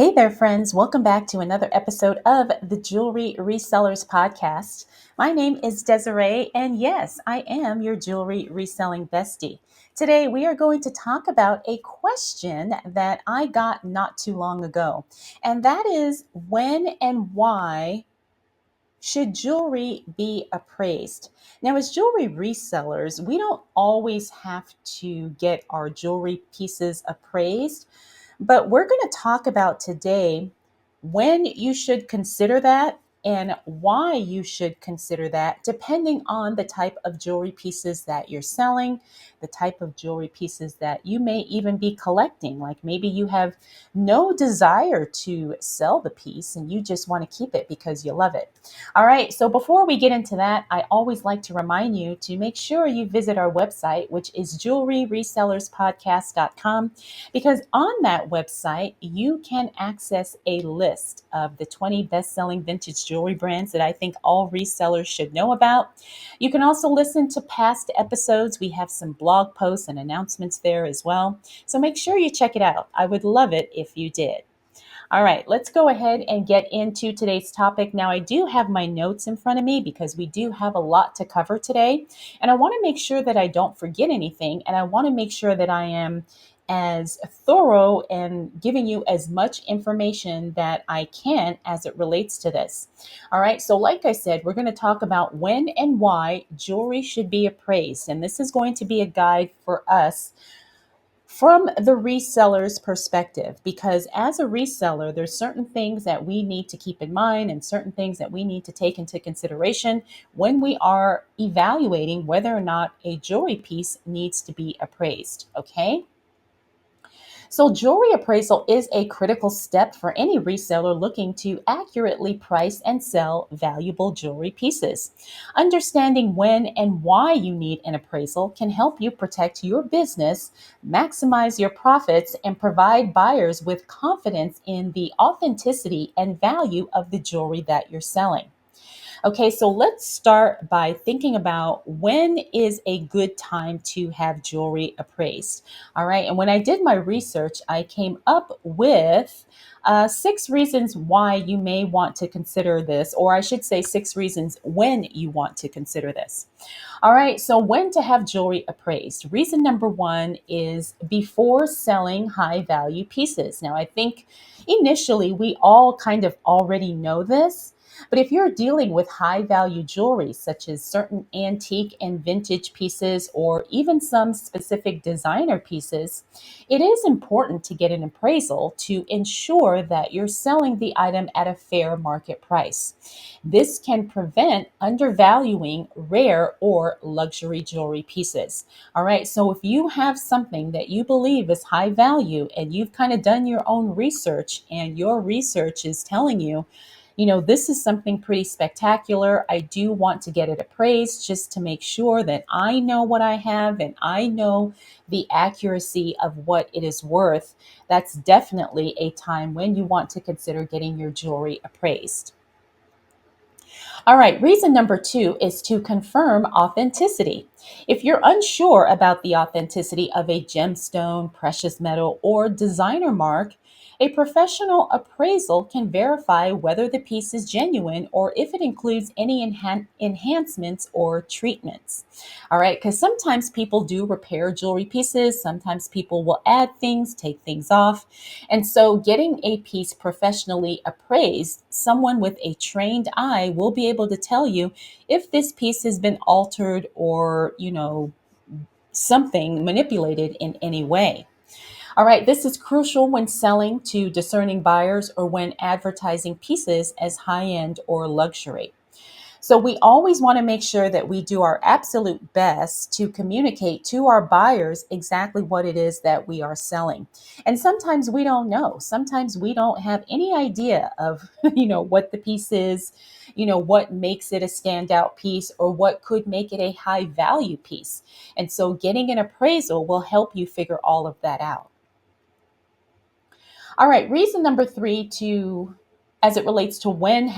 Hey there, friends. Welcome back to another episode of the Jewelry Resellers podcast. My name is Desiree, and yes, I am your jewelry reselling bestie. Today, we are going to talk about a question that I got not too long ago, and that is when and why should jewelry be appraised? Now, as jewelry resellers, we don't always have to get our jewelry pieces appraised. But we're going to talk about today when you should consider that and why you should consider that, depending on the type of jewelry pieces that you're selling, the type of jewelry pieces that you may even be collecting. Like maybe you have no desire to sell the piece and you just want to keep it because you love it. All right, so before we get into that, I always like to remind you to make sure you visit our website, which is jewelryresellerspodcast.com, because on that website, you can access a list of the 20 best-selling vintage jewelry brands that I think all resellers should know about. You can also listen to past episodes. We have some blog posts and announcements there as well. So make sure you check it out. I would love it if you did. All right, let's go ahead and get into today's topic. Now, I do have my notes in front of me because we do have a lot to cover today. And I want to make sure that I don't forget anything. And I want to make sure that I am as thorough and giving you as much information that I can as it relates to this. All right, so like I said, we're going to talk about when and why jewelry should be appraised. And this is going to be a guide for us from the reseller's perspective, because as a reseller, there's certain things that we need to keep in mind and certain things that we need to take into consideration when we are evaluating whether or not a jewelry piece needs to be appraised. Okay. So, jewelry appraisal is a critical step for any reseller looking to accurately price and sell valuable jewelry pieces. Understanding when and why you need an appraisal can help you protect your business, maximize your profits, and provide buyers with confidence in the authenticity and value of the jewelry that you're selling. Okay, so let's start by thinking about when is a good time to have jewelry appraised. All right, and when I did my research, I came up with 6 reasons why you may want to consider this, or I should say 6 reasons when you want to consider this. All right, so when to have jewelry appraised. Reason number one is before selling high value pieces. Now, I think initially we all kind of already know this. But if you're dealing with high value jewelry, such as certain antique and vintage pieces, or even some specific designer pieces, it is important to get an appraisal to ensure that you're selling the item at a fair market price. This can prevent undervaluing rare or luxury jewelry pieces. All right, so if you have something that you believe is high value and you've kind of done your own research and your research is telling you, this is something pretty spectacular. I do want to get it appraised just to make sure that I know what I have and I know the accuracy of what it is worth. That's definitely a time when you want to consider getting your jewelry appraised. All right, reason number two is to confirm authenticity. If you're unsure about the authenticity of a gemstone, precious metal, or designer mark, a professional appraisal can verify whether the piece is genuine or if it includes any enhancements or treatments. All right, because sometimes people do repair jewelry pieces, sometimes people will add things, take things off. And so, getting a piece professionally appraised, someone with a trained eye will be able to tell you if this piece has been altered or, something manipulated in any way. All right, this is crucial when selling to discerning buyers or when advertising pieces as high end or luxury. So we always want to make sure that we do our absolute best to communicate to our buyers exactly what it is that we are selling. And sometimes we don't know. Sometimes we don't have any idea of, what the piece is, what makes it a standout piece or what could make it a high value piece. And so getting an appraisal will help you figure all of that out. All right, reason number three to as it relates to when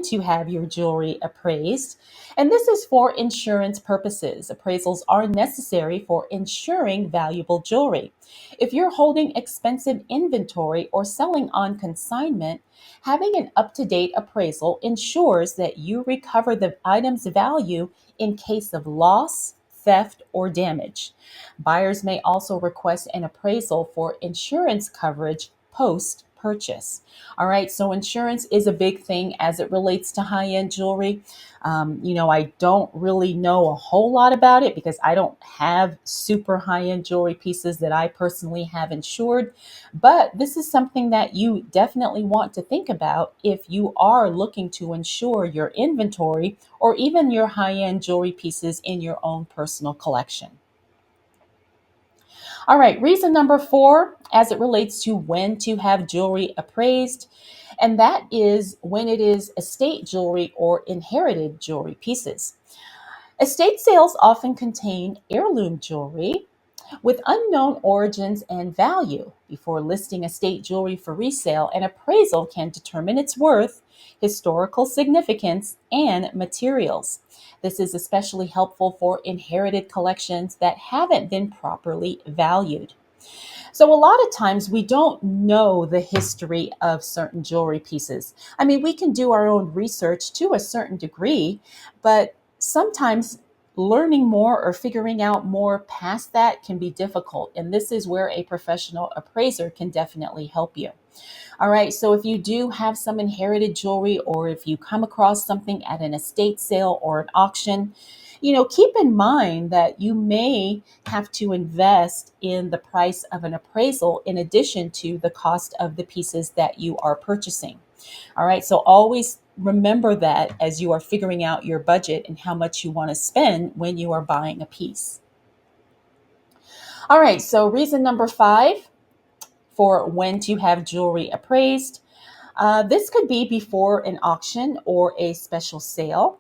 to have your jewelry appraised. And this is for insurance purposes. Appraisals are necessary for insuring valuable jewelry. If you're holding expensive inventory or selling on consignment, having an up-to-date appraisal ensures that you recover the item's value in case of loss, theft, or damage. Buyers may also request an appraisal for insurance coverage post purchase. All right, so insurance is a big thing as it relates to high end jewelry. I don't really know a whole lot about it because I don't have super high end jewelry pieces that I personally have insured. But this is something that you definitely want to think about if you are looking to insure your inventory or even your high end jewelry pieces in your own personal collection. All right, reason number 4 as it relates to when to have jewelry appraised, and that is when it is estate jewelry or inherited jewelry pieces. Estate sales often contain heirloom jewelry with unknown origins and value. Before listing estate jewelry for resale, an appraisal can determine its worth, historical significance, and materials. This is especially helpful for inherited collections that haven't been properly valued. So, a lot of times we don't know the history of certain jewelry pieces. I mean, we can do our own research to a certain degree, but sometimes learning more or figuring out more past that can be difficult. And this is where a professional appraiser can definitely help you. All right, so if you do have some inherited jewelry or if you come across something at an estate sale or an auction, keep in mind that you may have to invest in the price of an appraisal in addition to the cost of the pieces that you are purchasing. All right, so always remember that as you are figuring out your budget and how much you want to spend when you are buying a piece. All right, so reason number 5 for when to have jewelry appraised. This could be before an auction or a special sale.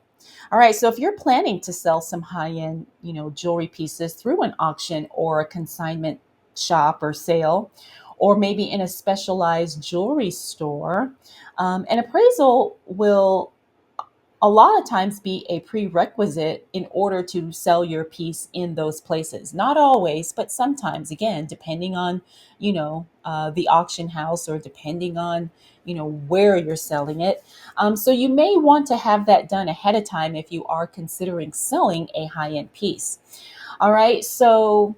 All right, so if you're planning to sell some high-end, jewelry pieces through an auction or a consignment shop or sale, or maybe in a specialized jewelry store, an appraisal will a lot of times be a prerequisite in order to sell your piece in those places. Not always, but sometimes, again, depending on, the auction house or depending on, where you're selling it. So you may want to have that done ahead of time if you are considering selling a high-end piece. All right, so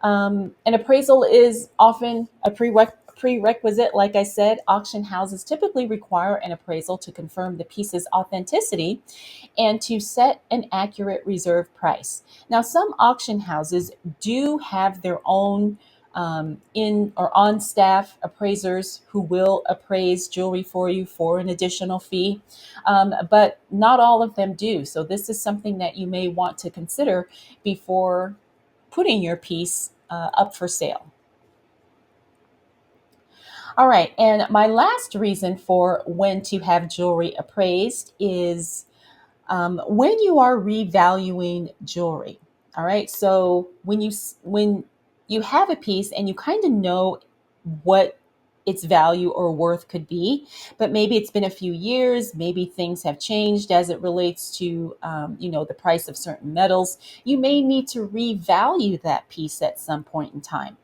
an appraisal is often a prerequisite. Like I said, auction houses typically require an appraisal to confirm the piece's authenticity and to set an accurate reserve price. Now, some auction houses do have their own in or on staff appraisers who will appraise jewelry for you for an additional fee, but not all of them do. So, this is something that you may want to consider before putting your piece up for sale. All right, and my last reason for when to have jewelry appraised is when you are revaluing jewelry. All right, so when you have a piece and you kind of know what its value or worth could be, but maybe it's been a few years, maybe things have changed as it relates to the price of certain metals. You may need to revalue that piece at some point in time.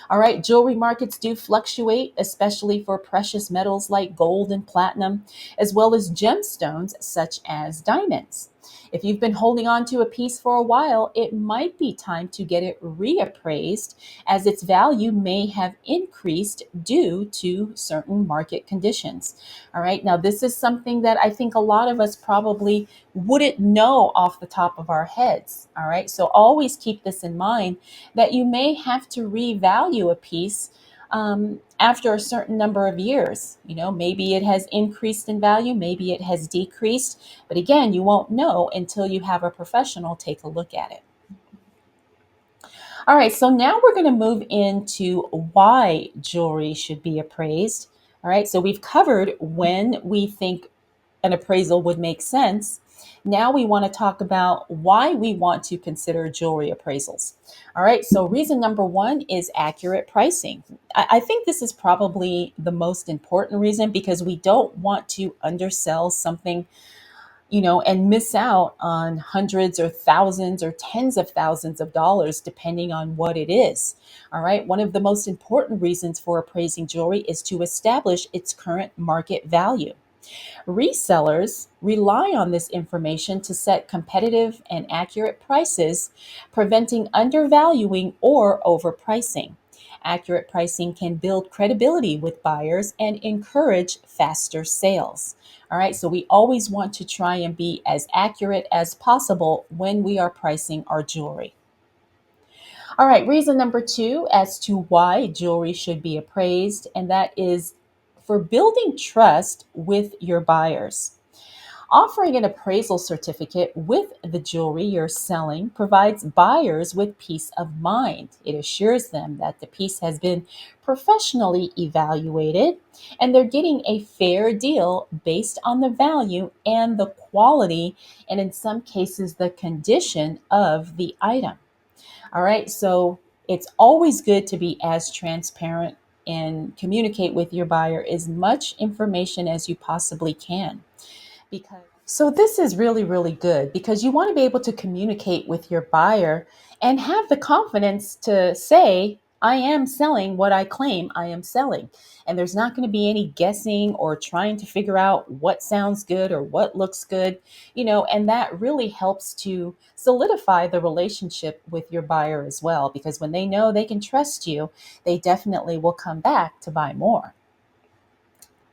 All right, jewelry markets do fluctuate, especially for precious metals like gold and platinum, as well as gemstones such as diamonds. If you've been holding on to a piece for a while, it might be time to get it reappraised as its value may have increased due to certain market conditions. All right, now this is something that I think a lot of us probably wouldn't know off the top of our heads. All right, so always keep this in mind that you may have to revalue a piece after a certain number of years. Maybe it has increased in value, maybe it has decreased, but again, you won't know until you have a professional take a look at it. All right, so now we're going to move into why jewelry should be appraised. All right, so we've covered when we think an appraisal would make sense. Now we want to talk about why we want to consider jewelry appraisals. All right, so reason number one is accurate pricing. I think this is probably the most important reason because we don't want to undersell something, and miss out on hundreds or thousands or tens of thousands of dollars, depending on what it is. All right. One of the most important reasons for appraising jewelry is to establish its current market value. Resellers rely on this information to set competitive and accurate prices, preventing undervaluing or overpricing. Accurate pricing can build credibility with buyers and encourage faster sales. All right, so we always want to try and be as accurate as possible when we are pricing our jewelry. All right, reason number two as to why jewelry should be appraised, and that is for building trust with your buyers. Offering an appraisal certificate with the jewelry you're selling provides buyers with peace of mind. It assures them that the piece has been professionally evaluated and they're getting a fair deal based on the value and the quality, and in some cases, the condition of the item. All right, so it's always good to be as transparent and communicate with your buyer as much information as you possibly can. So this is really, really good because you want to be able to communicate with your buyer and have the confidence to say, I am selling what I claim I am selling. And there's not going to be any guessing or trying to figure out what sounds good or what looks good, and that really helps to solidify the relationship with your buyer as well, because when they know they can trust you, they definitely will come back to buy more.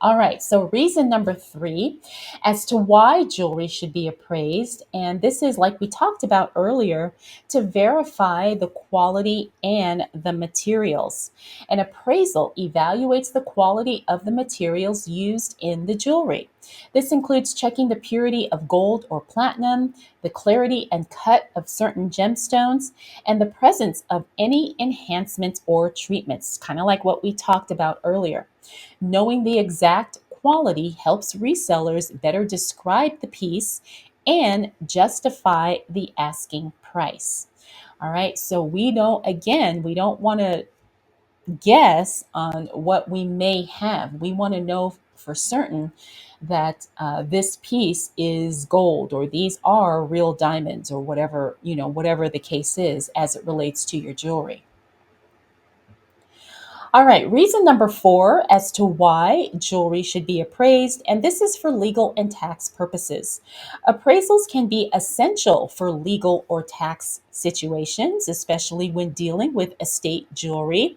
All right, so reason number three as to why jewelry should be appraised, and this is like we talked about earlier, to verify the quality and the materials. An appraisal evaluates the quality of the materials used in the jewelry. This includes checking the purity of gold or platinum, the clarity and cut of certain gemstones, and the presence of any enhancements or treatments, kind of like what we talked about earlier. Knowing the exact quality helps resellers better describe the piece and justify the asking price. All right, so we don't want to guess on what we may have. We want to know for certain that this piece is gold or these are real diamonds or whatever, whatever the case is as it relates to your jewelry. All right, reason number four as to why jewelry should be appraised, and this is for legal and tax purposes. Appraisals can be essential for legal or tax situations, especially when dealing with estate jewelry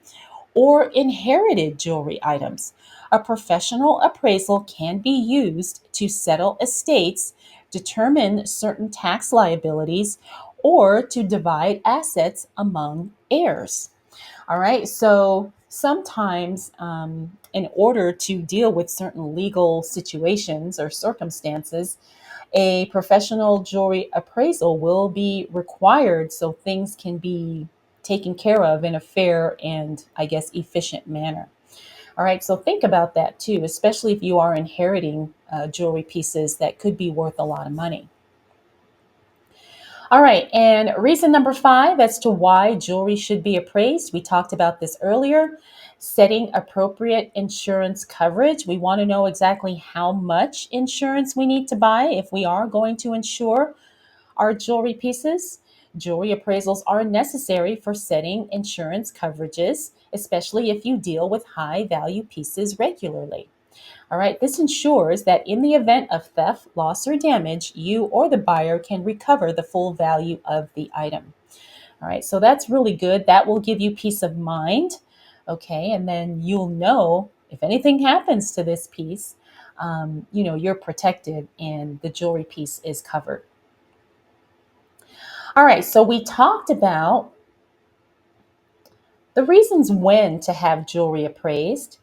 or inherited jewelry items. A professional appraisal can be used to settle estates, determine certain tax liabilities, or to divide assets among heirs. All right. So sometimes, in order to deal with certain legal situations or circumstances, a professional jewelry appraisal will be required so things can be taken care of in a fair and, I guess, efficient manner. All right. So think about that too, especially if you are inheriting jewelry pieces that could be worth a lot of money. All right, and reason number five as to why jewelry should be appraised. We talked about this earlier. Setting appropriate insurance coverage. We want to know exactly how much insurance we need to buy if we are going to insure our jewelry pieces. Jewelry appraisals are necessary for setting insurance coverages, especially if you deal with high value pieces regularly. All right, this ensures that in the event of theft, loss, or damage, you or the buyer can recover the full value of the item. All right, so that's really good. That will give you peace of mind. Okay, and then you'll know if anything happens to this piece, you're protected and the jewelry piece is covered. All right, so we talked about the reasons when to have jewelry appraised.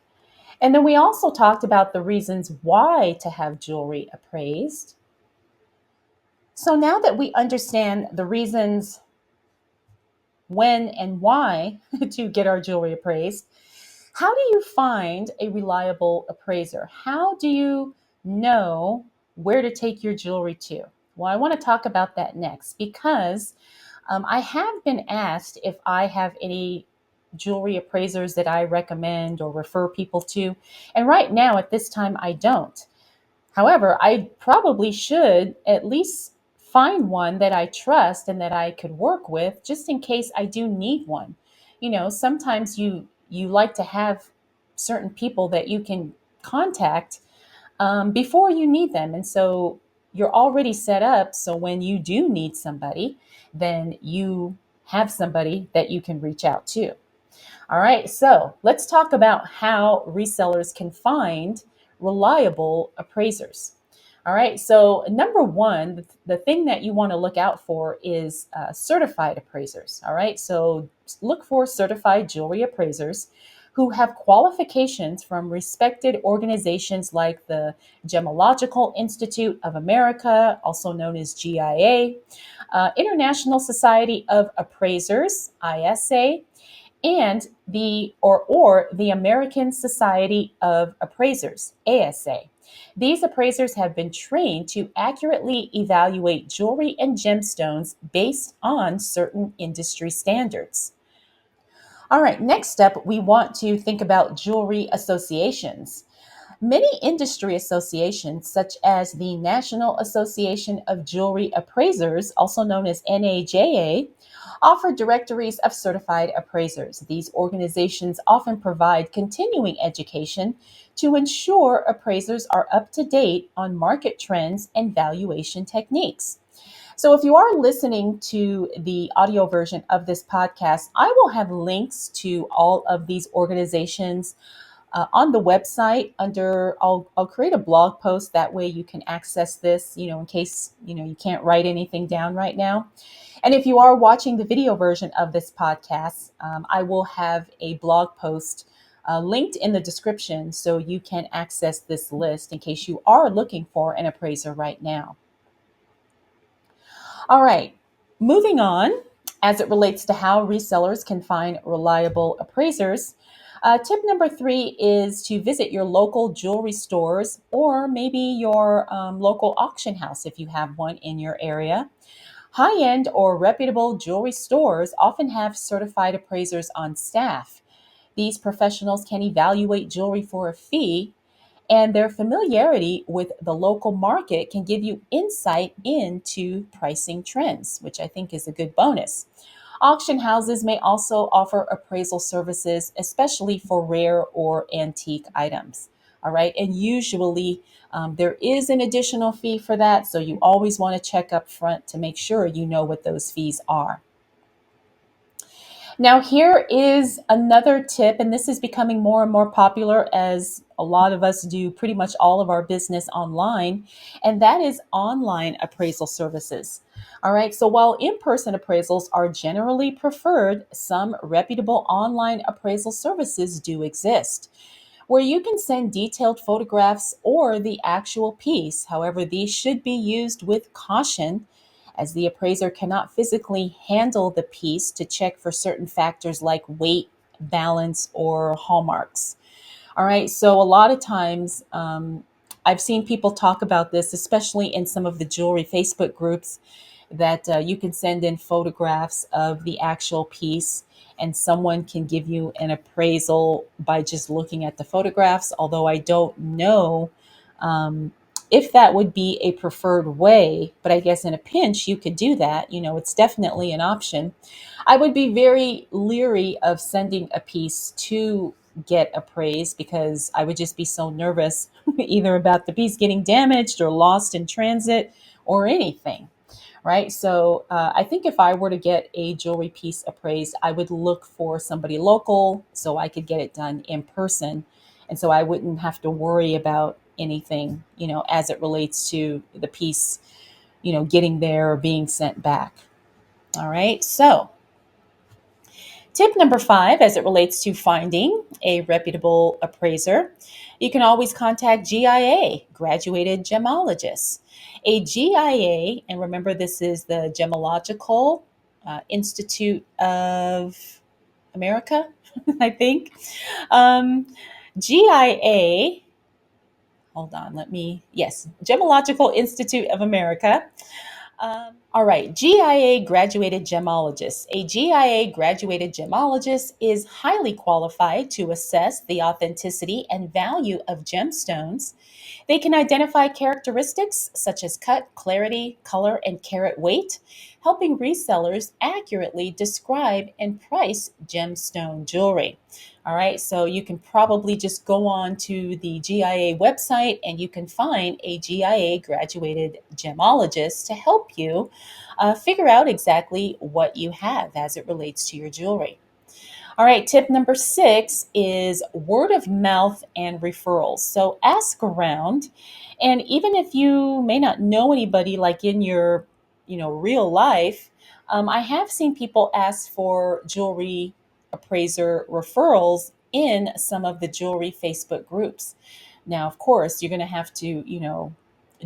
And then we also talked about the reasons why to have jewelry appraised. So now that we understand the reasons when and why to get our jewelry appraised, how do you find a reliable appraiser? How do you know where to take your jewelry to? Well, I want to talk about that next because I have been asked if I have any jewelry appraisers that I recommend or refer people to. And right now, at this time, I don't. However, I probably should at least find one that I trust and that I could work with just in case I do need one. Sometimes you like to have certain people that you can contact before you need them. And so you're already set up. So when you do need somebody, then you have somebody that you can reach out to. All right. So let's talk about how resellers can find reliable appraisers. All right. So, number one, the thing that you want to look out for is certified appraisers. All right. So, look for certified jewelry appraisers who have qualifications from respected organizations like the Gemological Institute of America, also known as GIA, International Society of Appraisers, ISA, and the American Society of Appraisers, ASA. These appraisers have been trained to accurately evaluate jewelry and gemstones based on certain industry standards. All right, next up, we want to think about jewelry associations. Many industry associations, such as the National Association of Jewelry Appraisers, also known as NAJA, offer directories of certified appraisers. These organizations often provide continuing education to ensure appraisers are up to date on market trends and valuation techniques. So, if you are listening to the audio version of this podcast, I will have links to all of these organizations on the website under I'll create a blog post that way you can access this, in case you can't write anything down right now. And if you are watching the video version of this podcast, I will have a blog post linked in the description so you can access this list in case you are looking for an appraiser right now. All right, moving on, as it relates to how resellers can find reliable appraisers. Tip number 3 is to visit your local jewelry stores or maybe your local auction house if you have one in your area. High end or reputable jewelry stores often have certified appraisers on staff. These professionals can evaluate jewelry for a fee, and their familiarity with the local market can give you insight into pricing trends, which I think is a good bonus. Auction houses may also offer appraisal services, especially for rare or antique items. All right. And usually there is an additional fee for that. So you always want to check up front to make sure you know what those fees are. Now, here is another tip, and this is becoming more and more popular as a lot of us do pretty much all of our business online, and that is online appraisal services. All right, so while in person appraisals are generally preferred, some reputable online appraisal services do exist where you can send detailed photographs or the actual piece. However, these should be used with caution as the appraiser cannot physically handle the piece to check for certain factors like weight, balance, or hallmarks. All right, so a lot of times I've seen people talk about this, especially in some of the jewelry Facebook groups, that you can send in photographs of the actual piece and someone can give you an appraisal by just looking at the photographs. Although I don't know if that would be a preferred way, but I guess in a pinch you could do that. It's definitely an option. I would be very leery of sending a piece to get appraised because I would just be so nervous either about the piece getting damaged or lost in transit or anything. Right. So I think if I were to get a jewelry piece appraised, I would look for somebody local so I could get it done in person. And so I wouldn't have to worry about anything, as it relates to the piece, getting there or being sent back. All right. So tip number 5, as it relates to finding a reputable appraiser, you can always contact GIA, graduated gemologists. A GIA, and remember this is the Gemological Institute of America, I think. GIA, hold on, yes, Gemological Institute of America All right, GIA graduated gemologist. A GIA graduated gemologist is highly qualified to assess the authenticity and value of gemstones. They can identify characteristics such as cut, clarity, color, and carat weight, helping resellers accurately describe and price gemstone jewelry. All right, so you can probably just go on to the GIA website and you can find a GIA graduated gemologist to help you figure out exactly what you have as it relates to your jewelry. All right, tip number 6 is word of mouth and referrals. So ask around, and even if you may not know anybody like in your, real life, I have seen people ask for jewelry appraiser referrals in some of the jewelry Facebook groups. Now, of course, you're going to have to,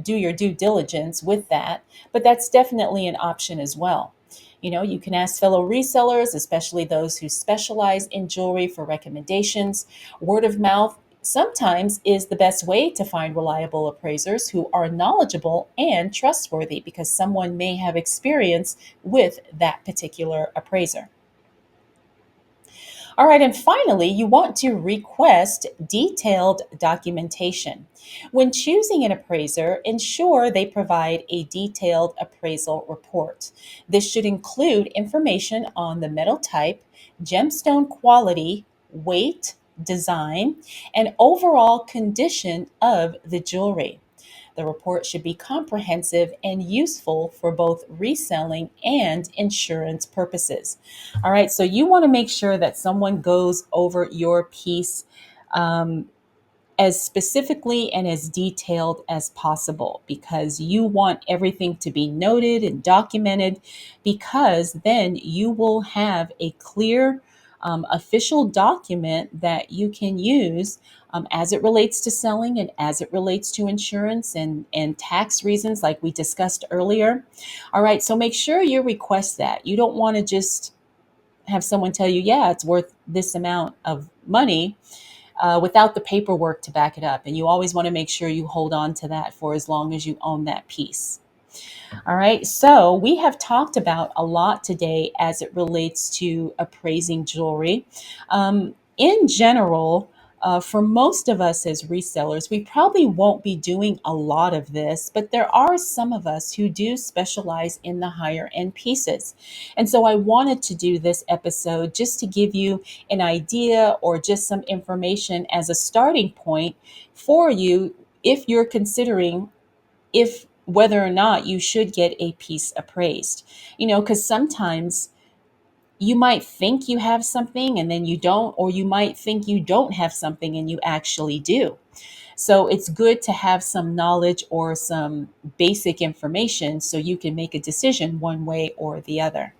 do your due diligence with that, but that's definitely an option as well. You can ask fellow resellers, especially those who specialize in jewelry, for recommendations. Word of mouth sometimes is the best way to find reliable appraisers who are knowledgeable and trustworthy because someone may have experience with that particular appraiser. All right, and finally, you want to request detailed documentation. When choosing an appraiser, ensure they provide a detailed appraisal report. This should include information on the metal type, gemstone quality, weight, design, and overall condition of the jewelry. The report should be comprehensive and useful for both reselling and insurance purposes. All right, so you want to make sure that someone goes over your piece um, as specifically and as detailed as possible because you want everything to be noted and documented because then you will have a clear official document that you can use as it relates to selling and as it relates to insurance and tax reasons like we discussed earlier. All right, so make sure you request that. You don't want to just have someone tell you, yeah, it's worth this amount of money without the paperwork to back it up. And you always want to make sure you hold on to that for as long as you own that piece. All right, so we have talked about a lot today as it relates to appraising jewelry. In general, for most of us as resellers, we probably won't be doing a lot of this, but there are some of us who do specialize in the higher end pieces. And so I wanted to do this episode just to give you an idea or just some information as a starting point for you if you're considering if whether or not you should get a piece appraised. Because sometimes you might think you have something and then you don't, or you might think you don't have something and you actually do. So it's good to have some knowledge or some basic information so you can make a decision one way or the other.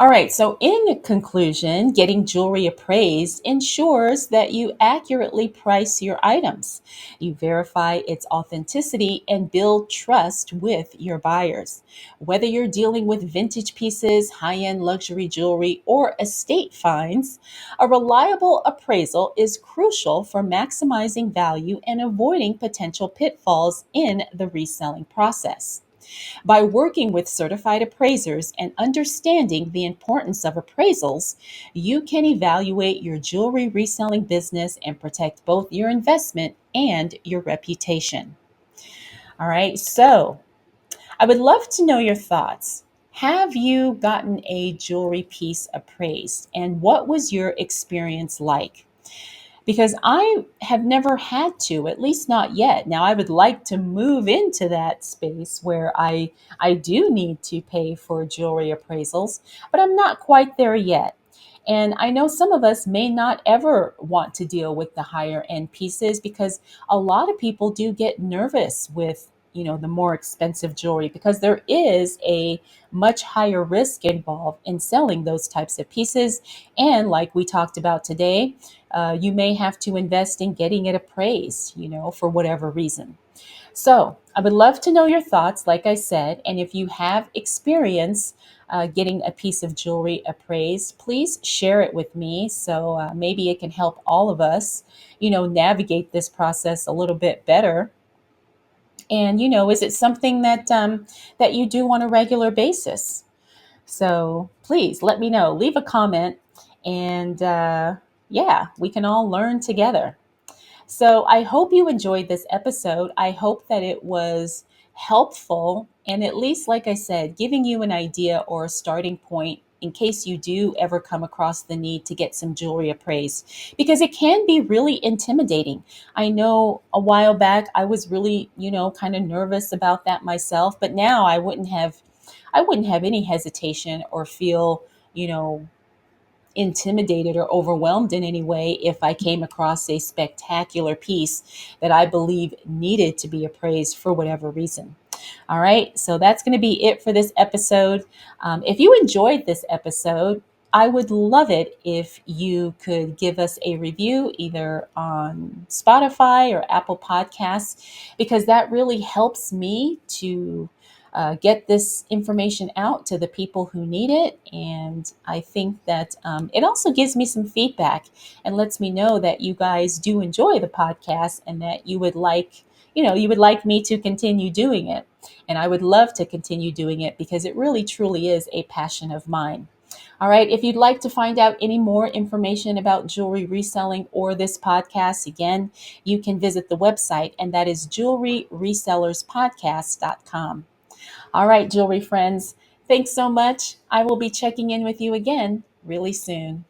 All right, so in conclusion, getting jewelry appraised ensures that you accurately price your items. You verify its authenticity and build trust with your buyers. Whether you're dealing with vintage pieces, high end luxury jewelry, or estate finds, a reliable appraisal is crucial for maximizing value and avoiding potential pitfalls in the reselling process. By working with certified appraisers and understanding the importance of appraisals, you can evaluate your jewelry reselling business and protect both your investment and your reputation. All right, so I would love to know your thoughts. Have you gotten a jewelry piece appraised, and what was your experience like? Because I have never had to, at least not yet. Now I would like to move into that space where I do need to pay for jewelry appraisals, but I'm not quite there yet. And I know some of us may not ever want to deal with the higher end pieces because a lot of people do get nervous with, the more expensive jewelry because there is a much higher risk involved in selling those types of pieces. And like we talked about today, you may have to invest in getting it appraised, for whatever reason. So I would love to know your thoughts, like I said, and if you have experience getting a piece of jewelry appraised, please share it with me so maybe it can help all of us, navigate this process a little bit better. And is it something that you do on a regular basis? So please let me know. Leave a comment, and yeah, we can all learn together. So I hope you enjoyed this episode. I hope that it was helpful and, at least, like I said, giving you an idea or a starting point in case you do ever come across the need to get some jewelry appraised, because it can be really intimidating. I know a while back I was really, kind of nervous about that myself, but now I wouldn't have any hesitation or feel, you know, intimidated or overwhelmed in any way if I came across a spectacular piece that I believe needed to be appraised for whatever reason. All right, so that's going to be it for this episode. If you enjoyed this episode, I would love it if you could give us a review either on Spotify or Apple Podcasts, because that really helps me to get this information out to the people who need it. And I think that it also gives me some feedback and lets me know that you guys do enjoy the podcast and that you would like me to continue doing it. And I would love to continue doing it because it really truly is a passion of mine. All right. If you'd like to find out any more information about jewelry reselling or this podcast, again, you can visit the website, and that is jewelryresellerspodcast.com. All right, jewelry friends, thanks so much. I will be checking in with you again really soon.